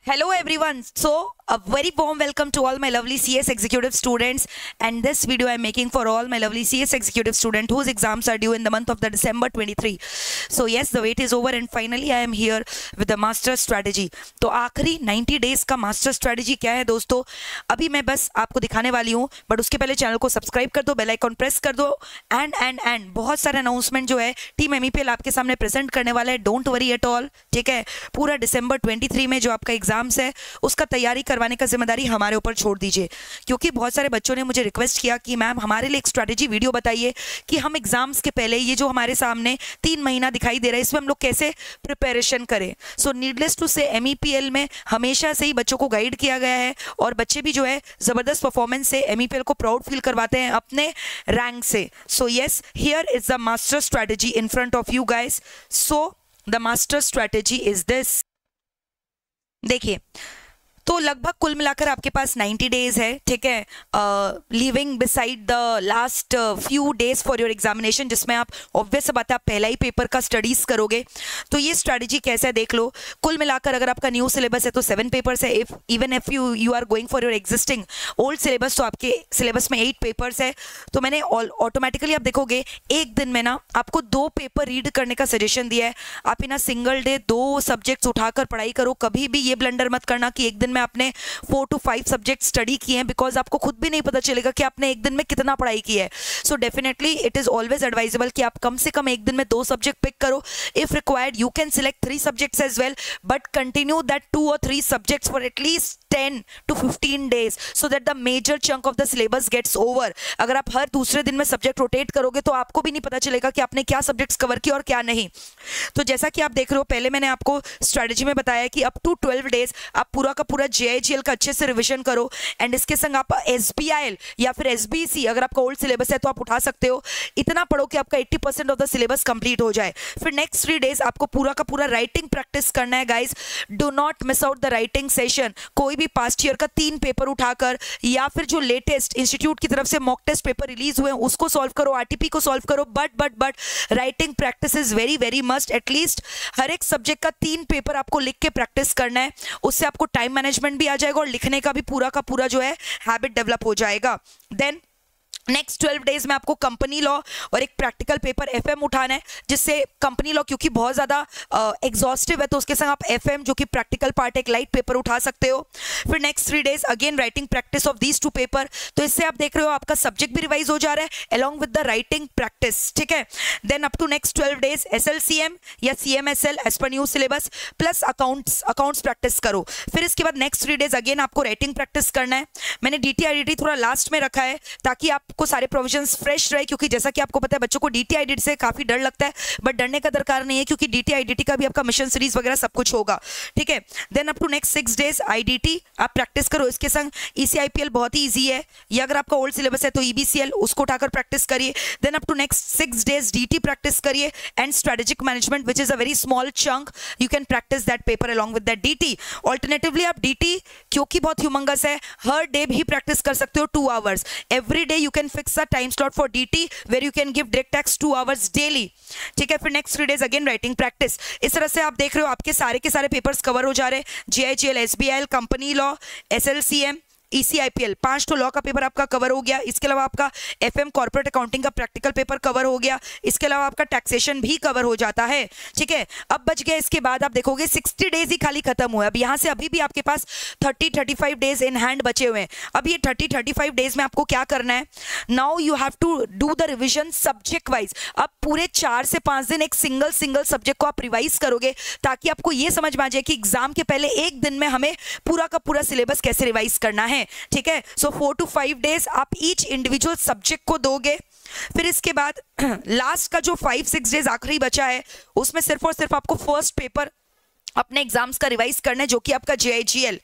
Hello everyone. So a very warm welcome to all my lovely CS executive students, and this video I am making for all my lovely CS executive student whose exams are due in the month of the December 23. So yes, the wait is over and finally I am here with the master strategy. तो आखिरी 90 days का master strategy क्या है दोस्तों, अभी मैं बस आपको दिखाने वाली हूँ, बट उसके पहले चैनल को सब्सक्राइब कर दो, बेल आइकॉन प्रेस कर दो, एंड बहुत सारे अनाउंसमेंट जो है टीम MEPL आपके सामने प्रेजेंट करने वाला है. डोंट वरी एट ऑल, ठीक है. पूरा December 23 में जो आपका एग्जाम्स है उसका तैयारी करवाने का जिम्मेदारी हमारे ऊपर छोड़ दीजिए, क्योंकि बहुत सारे बच्चों ने मुझे रिक्वेस्ट किया कि मैम हमारे लिए एक स्ट्रैटेजी वीडियो बताइए कि हम एग्जाम्स के पहले ये जो हमारे सामने 3 महीना दिखाई दे रहा है इसमें हम लोग कैसे प्रिपरेशन करें. सो नीडलेस टू से MEPL में हमेशा से ही बच्चों को गाइड किया गया है और बच्चे भी जो है जबरदस्त परफॉर्मेंस से MEPL को प्राउड फील करवाते हैं अपने रैंक से. So yes, here is the master strategy in front of you guys. So the master strategy is this. देखिए, तो लगभग कुल मिलाकर आपके पास 90 डेज है, ठीक है, living beside the last few days for your examination, जिसमें आप ऑब्वियस बात है आप पहला ही पेपर का स्टडीज करोगे. तो ये स्ट्रैटेजी कैसा है देख लो. कुल मिलाकर अगर आपका न्यू सिलेबस है तो 7 पेपर्स है. If you are going for your existing old syllabus तो आपके सिलेबस में 8 पेपर्स है. तो मैंने ऑटोमेटिकली आप देखोगे एक दिन में ना आपको 2 पेपर रीड करने का सजेशन दिया है. आप इन अ सिंगल डे 2 सब्जेक्ट्स उठाकर पढ़ाई करो. कभी भी ये ब्लंडर मत करना कि एक दिन में आपने 4 to 5 सब्जेक्ट स्टडी किए हैं, बिकॉज आपको खुद भी नहीं पता चलेगा कि आपने एक दिन में कितना पढ़ाई की है. So definitely it is always advisable कि आप कम से कम एक दिन में 2 सब्जेक्ट पिक करो. If required you can select 3 subjects as well, but continue that 2 or 3 subjects for at least 10 to 15 days so that the major chunk of the syllabus gets over. अगर आप हर दूसरे दिन में सब्जेक्ट रोटेट करोगे तो आपको भी नहीं पता चलेगा कि आपने क्या सब्जेक्ट्स कवर किए और क्या नहीं. तो जैसा कि आप देख रहे हो, पहले मैंने आपको स्ट्रेटजी में बताया कि अप टू 12 डेज आप पूरा का पूरा JIGL का अच्छे से रिवीजन करो, एंड इसके संग आप SBIL या फिर SBC अगर आपका ओल्ड सिलेबस है तो आप उठा सकते हो. इतना पढ़ो कि आपका 80% ऑफ द सिलेबस कंप्लीट हो जाए. फिर नेक्स्ट 3 डेज आपको पूरा का पूरा राइटिंग प्रैक्टिस करना है guys. Do not miss out the writing session. कोई भी पास्ट ईयर का 3 पेपर उठाकर या फिर जो लेटेस्ट इंस्टीट्यूट की तरफ से मॉक टेस्ट पेपर रिलीज हुए हैं उसको सॉल्व करो, RTP को सॉल्व करो, but writing practice is very very must. At least हर एक सब्जेक्ट का 3 पेपर आपको लिख के प्रैक्टिस करना है. उससे आपको टाइम मैनेजमेंट भी आ जाएगा और लिखने का भी पूरा का पूरा जो है हैबिट डेवलप हो जाएगा. देन नेक्स्ट 12 डेज में आपको कंपनी लॉ और एक प्रैक्टिकल पेपर FM उठाना है, जिससे कंपनी लॉ क्योंकि बहुत ज़्यादा एग्जॉस्टिव है तो उसके संग आप FM जो कि प्रैक्टिकल पार्ट एक लाइट पेपर उठा सकते हो. फिर next 3 days again writing practice of these 2 paper. तो इससे आप देख रहे हो आपका सब्जेक्ट भी रिवाइज हो जा रहा है along with the writing practice, ठीक है. Then up to next 12 days SLCM या CMSL as per new syllabus plus accounts practice करो. फिर इसके बाद नेक्स्ट 3 डेज अगेन आपको राइटिंग प्रैक्टिस करना है. मैंने DT-IDT थोड़ा लास्ट में रखा है ताकि आप को सारे प्रोविजंस फ्रेश रहे, क्योंकि जैसा कि आपको पता है बच्चों को DT-IDT से काफी डर लगता है, बट डरने का दरकार नहीं है क्योंकि DT-IDT का भी आपका मिशन सीरीज वगैरह सब कुछ होगा, ठीक है. Then up to next 6 days IDT आप प्रैक्टिस करो. इसके संग ECIPL बहुत ही इजी है, या अगर आपका ओल्ड सिलेबस है तो EBCL उसको उठाकर प्रैक्टिस करिए. Then up to next 6 days DT practice करिए, and strategic management which is a very small chunk you can practice that paper along with that DT. Alternatively आप DT क्योंकि बहुत humongous है हर डे भी practice कर सकते हो 2 hours. Every day you can fix time slot for DT where you can give direct text 2 hours daily, ठीक है. फिर next 3 days again writing practice. इस तरह से आप देख रहे हो आपके सारे के सारे पेपर्स कवर हो जा रहे हैं. JIGL, SBIL, company law, SLCM, ECIPL 5 तो लॉ का पेपर आपका कवर हो गया. इसके अलावा आपका FM कॉर्पोरेट अकाउंटिंग का प्रैक्टिकल पेपर कवर हो गया. इसके अलावा आपका टैक्सेशन भी कवर हो जाता है, ठीक है. अब बच गया इसके बाद आप देखोगे 60 डेज ही खाली खत्म हुए. अब यहाँ से अभी भी आपके पास 30-35 डेज इन हैंड बचे हुए हैं. अब ये 30-35 डेज में आपको क्या करना है, now you have to do the revision subject wise. अब पूरे 4 से 5 दिन एक सिंगल सब्जेक्ट को आप रिवाइज करोगे ताकि आपको ये समझ में आ जाए कि एग्जाम के पहले एक दिन में हमें पूरा का पूरा सिलेबस कैसे रिवाइज करना है, ठीक है. सो 4 to 5 डेज आप ईच इंडिविजुअल सब्जेक्ट को दोगे. फिर इसके बाद लास्ट का जो 5-6 डेज आखिरी बचा है उसमें सिर्फ और सिर्फ आपको फर्स्ट पेपर अपने एग्जाम्स का रिवाइज करना है जो कि आपका JIGL,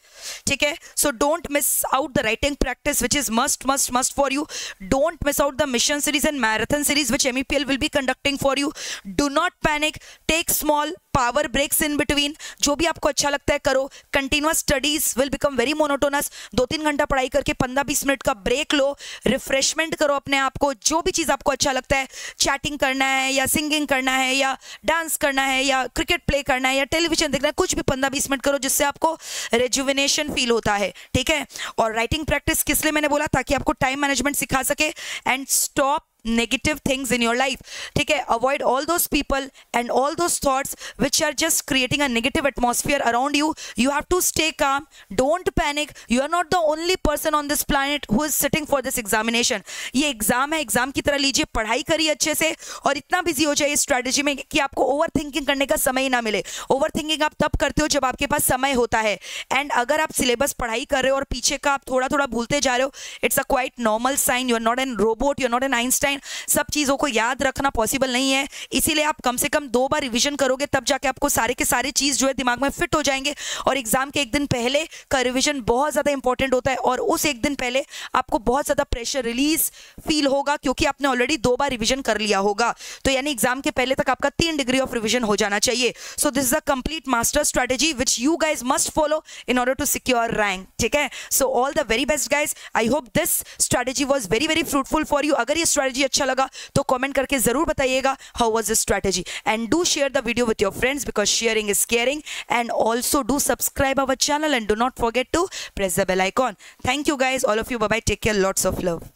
ठीक है. So don't miss out the writing practice which is must for you. Don't miss out the mission series and marathon series which MEPL will be conducting for you. Do not panic, take small power breaks in between, जो भी आपको अच्छा लगता है करो. Continuous studies will become very monotonous. 2-3 घंटा पढ़ाई करके 15-20 मिनट का ब्रेक लो, रिफ्रेशमेंट करो अपने आप को. जो भी चीज़ आपको अच्छा लगता है, चैटिंग करना है या सिंगिंग करना है या डांस करना है या क्रिकेट प्ले करना है या टेलीविजन देखना है, कुछ भी 15-20 मिनट करो जिससे आपको रेजुविनेशन फील होता है. ठीक है. और राइटिंग प्रैक्टिस किस लिए मैंने बोला, ताकि आपको टाइम मैनेजमेंट सिखा सके. And stop negative things in your life. ठीक है. Avoid all those people and all those thoughts which are just creating a negative atmosphere around you. You have to stay calm. Don't panic. You are not the only person on this planet who is sitting for this examination. ये exam है, exam की तरह लीजिए, पढ़ाई करिए अच्छे से और इतना बिजी हो जाइए स्ट्रैटेजी में कि आपको ओवर थिंकिंग करने का समय ही ना मिले. ओवर थिंकिंग आप तब करते हो जब आपके पास समय होता है. एंड अगर आप सिलेबस पढ़ाई कर रहे हो और पीछे का आप थोड़ा थोड़ा भूलते जा रहे हो, it's a quite normal sign. You are not an robot, you are not an Einstein. सब चीजों को याद रखना पॉसिबल नहीं है. इसीलिए आप कम से कम 2 बार रिवीजन करोगे, तब जाके आपको सारे के सारे चीज जो है दिमाग में फिट हो जाएंगे. और एग्जाम के एक दिन पहले का रिवीजन बहुत ज्यादा इंपॉर्टेंट होता है. और उस एक दिन पहले आपको बहुत ज्यादा प्रेशर रिलीज फील होगा क्योंकि आपने ऑलरेडी 2 बार रिवीजन कर लिया होगा. तो यानी एग्जाम के पहले तक आपका 3 डिग्री ऑफ रिवीजन हो जाना चाहिए. So this is a complete master strategy which you guys must follow in order to secure rank. ठीक है. So all the very best guys. I hope this strategy was very very fruitful for you. अगर ये strategy अच्छा लगा तो comment करके जरूर बताइएगा how was this strategy. And do share the video with your friends because sharing is caring. And also do subscribe our channel and do not forget to press the bell icon. Thank you guys, all of you. Bye bye. Take care. Lots of love.